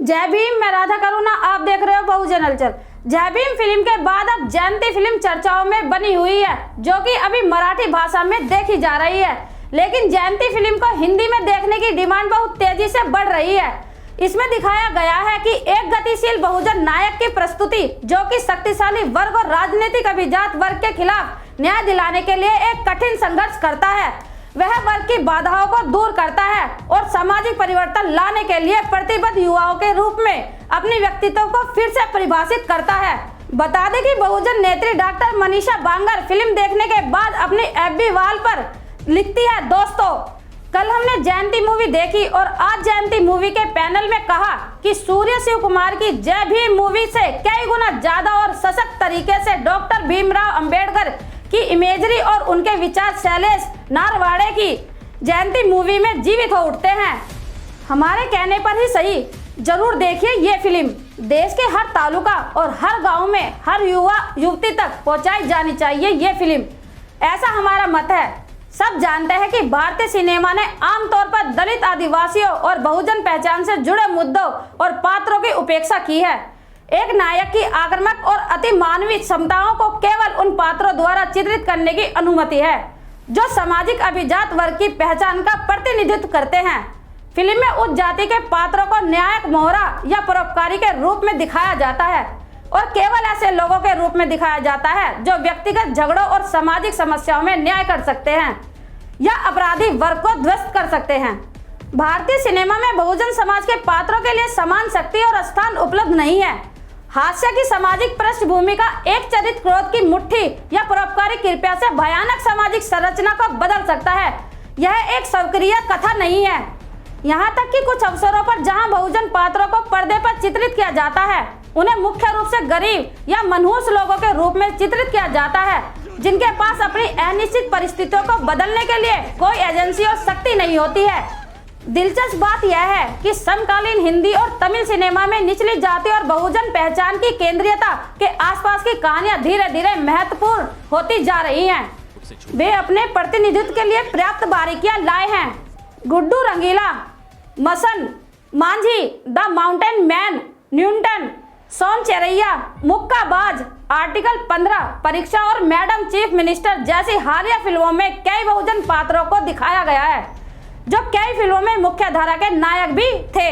जय भीम, मैं राधा करुणा, आप देख रहे हो बहुजन हलचल। जय भीम फिल्म के बाद अब जयंती फिल्म चर्चाओं में बनी हुई है, जो कि अभी मराठी भाषा में देखी जा रही है। लेकिन जयंती फिल्म को हिंदी में देखने की डिमांड बहुत तेजी से बढ़ रही है। इसमें दिखाया गया है कि एक गतिशील बहुजन नायक की प्रस्तुति, जो कि शक्तिशाली वर्ग और राजनीतिक अभिजात वर्ग के खिलाफ न्याय दिलाने के लिए एक कठिन संघर्ष करता है। वह वर्ग की बाधाओं को दूर करता है और सामाजिक परिवर्तन लाने के लिए प्रतिबद्ध युवाओं के रूप में अपने व्यक्तित्व को फिर से परिभाषित करता है। बता दें कि बहुजन नेत्री डॉक्टर मनीषा बांगर फिल्म देखने के बाद अपनी FB वॉल पर लिखती है, दोस्तों कल हमने जयंती मूवी देखी और आज जयंती मूवी के पैनल में कहा कि सूर्य शिव कुमार की जय भीम मूवी से कई गुना ज्यादा और सशक्त तरीके से डॉक्टर भीमराव अंबेडकर की इमेजरी और उनके विचार शैलेश नारवाड़े की जयंती मूवी में जीवित हो उठते हैं। हमारे कहने पर ही सही, जरूर देखिए ये फिल्म। देश के हर तालुका और हर गांव में हर युवा युवती तक पहुंचाई जानी चाहिए ये फिल्म, ऐसा हमारा मत है। सब जानते हैं कि भारतीय सिनेमा ने आमतौर पर दलित, आदिवासियों और बहुजन पहचान से जुड़े मुद्दों और पात्रों की उपेक्षा की है। एक नायक की आक्रामक और अति मानवीय क्षमताओं को केवल उन पात्रों द्वारा चित्रित करने की अनुमति है जो सामाजिक अभिजात वर्ग की पहचान का प्रतिनिधित्व करते हैं। फिल्म में उस जाति के पात्रों को न्यायक, मोहरा या परोपकारी के रूप में दिखाया जाता है और केवल ऐसे लोगों के रूप में दिखाया जाता है जो व्यक्तिगत झगड़ों और सामाजिक समस्याओं में न्याय कर सकते हैं या अपराधी वर्ग को ध्वस्त कर सकते हैं। भारतीय सिनेमा में बहुजन समाज के पात्रों के लिए समान शक्ति और स्थान उपलब्ध नहीं है। हास्य की सामाजिक पृष्ठभूमि का एक चरित्र क्रोध की मुट्ठी या परोपकारी कृपया से भयानक सामाजिक संरचना को बदल सकता है। यह एक सक्रिय कथा नहीं है। यहाँ तक कि कुछ अवसरों पर जहाँ बहुजन पात्रों को पर्दे पर चित्रित किया जाता है, उन्हें मुख्य रूप से गरीब या मनहूस लोगों के रूप में चित्रित किया जाता है, जिनके पास अपनी अनिश्चित परिस्थितियों को बदलने के लिए कोई एजेंसी और शक्ति नहीं होती है। दिलचस्प बात यह है कि समकालीन हिंदी और तमिल सिनेमा में निचली जाति और बहुजन पहचान की केंद्रीयता के आसपास की कहानियां धीरे धीरे महत्वपूर्ण होती जा रही हैं। वे अपने प्रतिनिधित्व के लिए पर्याप्त बारीकियां लाए हैं। Guddu Rangeela, Masaan, Manjhi, the mountain man, Newton, Son Chiraiya, Mukkabaaz, article 15, Pariksha और मैडम चीफ मिनिस्टर जैसी हालिया फिल्मों में कई बहुजन पात्रों को दिखाया गया है, जो कई फिल्मों में मुख्य धारा के नायक भी थे।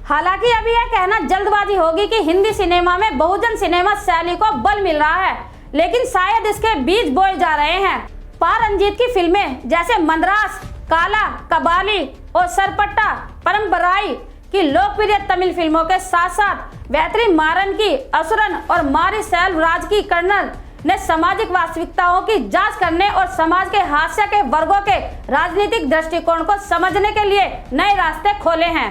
हालांकि अभी यह कहना जल्दबाजी होगी कि हिंदी सिनेमा में बहुजन सिनेमा शैली को बल मिल रहा है, लेकिन शायद इसके बीज बोए जा रहे हैं। पा रंजीत की फिल्में जैसे मनरास, काला, कबाली और सरपट्टा परंपराई की लोकप्रिय तमिल फिल्मों के साथ साथ वेत्री मारन की असुरन और मारी सेल्वराज की कर्नल ने सामाजिक वास्तविकताओं की जांच करने और समाज के हास्य के वर्गों के राजनीतिक दृष्टिकोण को समझने के लिए नए रास्ते खोले हैं।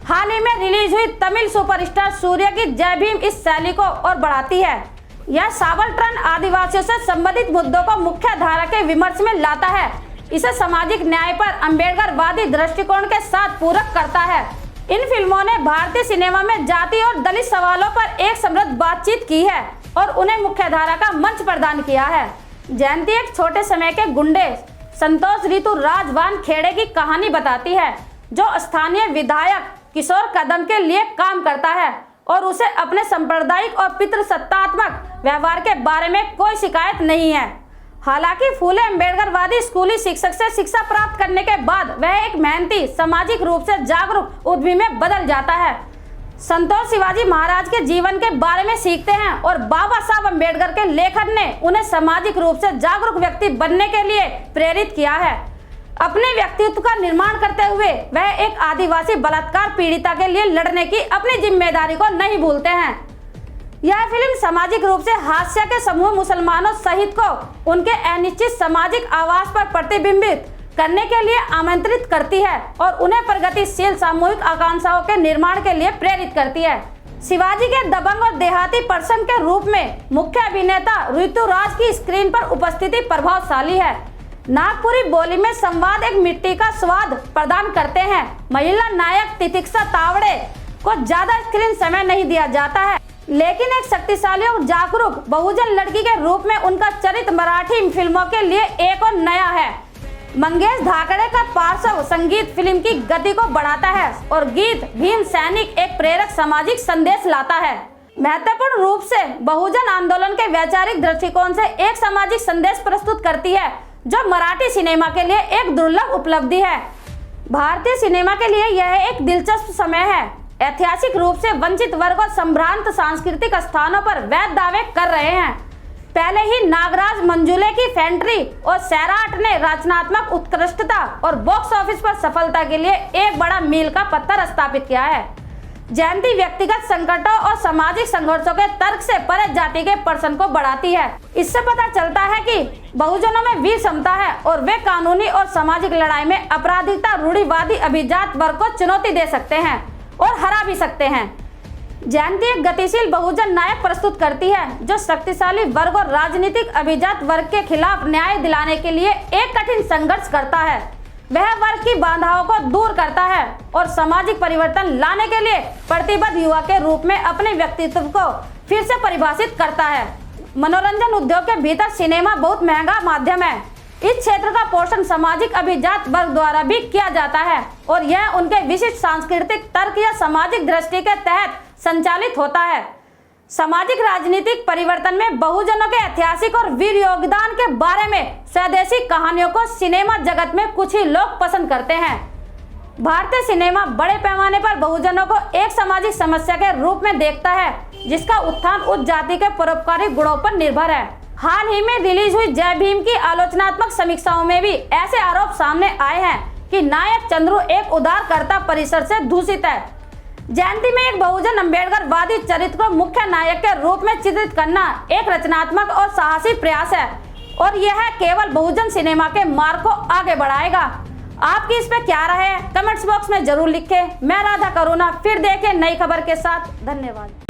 हाल ही में रिलीज हुई तमिल सुपरस्टार सूर्य की जय भीम इस शैली को और बढ़ाती है। यह सावलट्रन आदिवासियों से संबंधित मुद्दों को मुख्य धारा के विमर्श में लाता है। इसे सामाजिक न्याय पर अम्बेडकरवादी दृष्टिकोण के साथ पूरक करता है। इन फिल्मों ने भारतीय सिनेमा में जाति और दलित सवालों पर एक समृद्ध बातचीत की है और उन्हें मुख्य धारा का मंच प्रदान किया है। जयंती एक छोटे समय के गुंडे संतोष ऋतु राजवान खेड़े की कहानी बताती है, जो स्थानीय विधायक किशोर कदम के लिए काम करता है और उसे अपने सांप्रदायिक और पितृसत्तात्मक व्यवहार के बारे में कोई शिकायत नहीं है। हालांकि फूले अम्बेडकरवादी स्कूली शिक्षक से शिक्षा प्राप्त करने के बाद वह एक मेहनती, सामाजिक रूप से जागरूक उद्यमी में बदल जाता है। संतोष शिवाजी महाराज के जीवन के बारे में सीखते हैं और बाबा साहब अम्बेडकर के लेखन ने उन्हें सामाजिक रूप से जागरूक व्यक्ति बनने के लिए प्रेरित किया है। अपने व्यक्तित्व का निर्माण करते हुए वह एक आदिवासी बलात्कार पीड़िता के लिए लड़ने की अपनी जिम्मेदारी को नहीं भूलते हैं। यह फिल्म सामाजिक रूप से हास्य के समूह मुसलमानों सहित को उनके अनिश्चित सामाजिक आवास पर प्रतिबिंबित करने के लिए आमंत्रित करती है और उन्हें प्रगतिशील सामूहिक आकांक्षाओं के निर्माण के लिए प्रेरित करती है। शिवाजी के दबंग और देहाती पर्सन के रूप में मुख्य अभिनेता ऋतुराज की स्क्रीन पर उपस्थिति प्रभावशाली है। नागपुरी बोली में संवाद एक मिट्टी का स्वाद प्रदान करते हैं। महिला नायक तितिक्षा तावड़े को ज्यादा स्क्रीन समय नहीं दिया जाता है, लेकिन एक शक्तिशाली और जागरूक बहुजन लड़की के रूप में उनका चरित्र मराठी फिल्मों के लिए एक और नया है। मंगेश धाकड़े का पार्श्व संगीत फिल्म की गति को बढ़ाता है और गीत भीम सैनिक एक प्रेरक सामाजिक संदेश लाता है। महत्वपूर्ण रूप से बहुजन आंदोलन के वैचारिक दृष्टिकोण से एक सामाजिक संदेश प्रस्तुत करती है, जो मराठी सिनेमा के लिए एक दुर्लभ उपलब्धि है। भारतीय सिनेमा के लिए यह एक दिलचस्प समय है। ऐतिहासिक रूप से वंचित वर्ग और संभ्रांत सांस्कृतिक स्थानों पर वैध दावे कर रहे हैं। पहले ही नागराज मंजुले की फैंट्री और सैराट ने रचनात्मक उत्कृष्टता और बॉक्स ऑफिस पर सफलता के लिए एक बड़ा मील का पत्थर स्थापित किया है। जयंती व्यक्तिगत संकटों और सामाजिक संघर्षों के तर्क से परे जाति के प्रश्न को बढ़ाती है। इससे पता चलता है कि बहुजनों में वीर क्षमता है और वे कानूनी और सामाजिक लड़ाई में आपराधिकता रूढ़िवादी अभिजात वर्ग को चुनौती दे सकते हैं और हरा भी सकते हैं। जयंती एक गतिशील बहुजन नायक प्रस्तुत करती है, जो शक्तिशाली वर्ग और राजनीतिक अभिजात वर्ग के खिलाफ न्याय दिलाने के लिए एक कठिन संघर्ष करता है। वह वर्ग की बाधाओं को दूर करता है और सामाजिक परिवर्तन लाने के लिए प्रतिबद्ध युवा के रूप में अपने व्यक्तित्व को फिर से परिभाषित करता है। मनोरंजन उद्योग के भीतर सिनेमा बहुत महंगा माध्यम है। इस क्षेत्र का पोषण सामाजिक अभिजात वर्ग द्वारा भी किया जाता है और यह उनके विशिष्ट सांस्कृतिक तर्क या सामाजिक दृष्टि के तहत संचालित होता है। सामाजिक राजनीतिक परिवर्तन में बहुजनों के ऐतिहासिक और वीर योगदान के बारे में स्वदेशी कहानियों को सिनेमा जगत में कुछ ही लोग पसंद करते हैं। भारतीय सिनेमा बड़े पैमाने पर बहुजनों को एक सामाजिक समस्या के रूप में देखता है, जिसका उत्थान उस जाति के परोपकारी गुणों पर निर्भर है। हाल ही में रिलीज हुई जय भीम की आलोचनात्मक समीक्षाओं में भी ऐसे आरोप सामने आए हैं कि नायक चंद्रू एक उदारकर्ता परिसर से दूषित है। जयंती में एक बहुजन अम्बेडकरवादी चरित्र को मुख्य नायक के रूप में चित्रित करना एक रचनात्मक और साहसी प्रयास है और यह केवल बहुजन सिनेमा के मार्ग को आगे बढ़ाएगा। आपकी इस पे क्या राय है? कमेंट्स बॉक्स में जरूर लिखें। मैं राधा करुणा फिर देखें नई खबर के साथ। धन्यवाद।